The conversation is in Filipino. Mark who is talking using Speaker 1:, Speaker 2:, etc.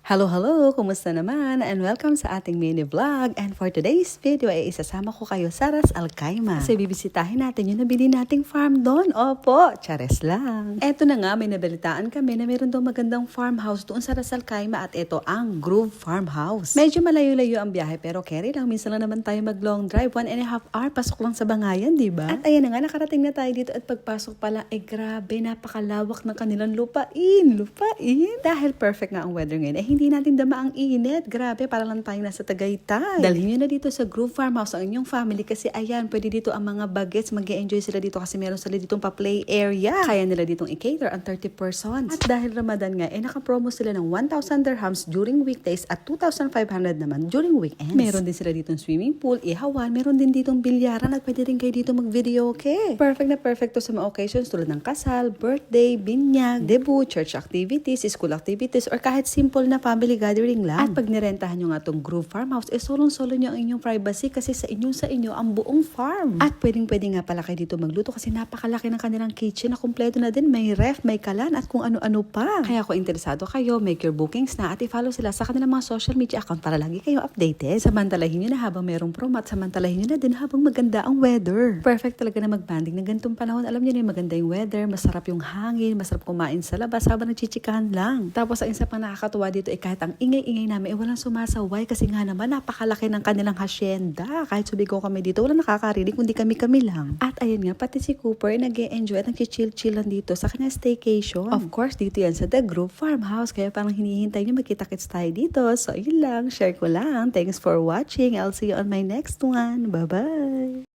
Speaker 1: Hello! Kumusta naman? And welcome sa ating mini vlog. And for today's video ay isasama ko kayo sa Ras Al Khaimah. Kasi bibisitahin natin yung nabili nating farm doon. Opo, chares lang. Eto na nga, may nabalitaan kami na meron daw magandang farmhouse doon sa Ras Al Khaimah at ito ang Grove Farmhouse. Medyo malayo-layo ang biyahe pero carry lang. Minsan lang naman tayo mag long drive. 1.5 hour, pasok lang sa Bangayan, di ba? At ayan na nga, nakarating na tayo dito at pagpasok pala, grabe, napakalawak ng kanilang lupain. Dahil perfect nga ang weather ngayon, hindi natin dama ang init. Grabe, para lang tayo nasa Tagaytay. Dalhin nyo na dito sa Grove Farmhouse ang inyong family kasi ayan, pwede dito ang mga bagets. Mag-e-enjoy sila dito kasi meron sila ditong pa-play area. Kaya nila ditong i-cater ang 30 persons. At dahil Ramadan nga, naka-promo sila ng 1,000 dirhams during weekdays at 2,500 naman during weekends. Meron din sila ditong swimming pool, ihawan, meron din ditong bilyaran at pwede rin kayo dito mag-video, okay? Perfect na perfect to sa mga occasions tulad ng kasal, birthday, binyag, debut, church activities, school activities, or kahit simple na family gathering lang. At pag nirentahan nyo nga itong Grove Farmhouse, solong-solo nyo ang inyong privacy kasi sa inyo ang buong farm. At pwedeng-pwede nga pala kayo dito magluto kasi napakalaki ng kanilang kitchen na kumpleto na din. May ref, may kalan at kung ano-ano pa. Kaya kung interesado kayo, make your bookings na at i-follow sila sa kanilang mga social media account para lagi kayo updated. Samantalahin nyo na habang merong promo at samantalahin nyo na din habang maganda ang weather. Perfect talaga na mag-banding ng ganitong panahon. Alam nyo na yung maganda yung weather, masarap yung hangin, masarap kumain sa labas habang nagchichikahan lang. Tapos ang isa pang nakakatuwa dito kahit ang ingay-ingay namin walang sumasaway kasi nga naman napakalaki ng kanilang hacienda. Kahit subigaw kami dito, walang nakakarinig kundi kami lang. At ayan nga, pati si Cooper nag-e-enjoy at nag-chill lang dito sa kanyang staycation. Of course, dito yan sa The Grove Farmhouse kaya parang hinihintay nyo magkita-kits tayo dito. So yun lang, share ko lang. Thanks for watching. I'll see you on my next one. Bye-bye!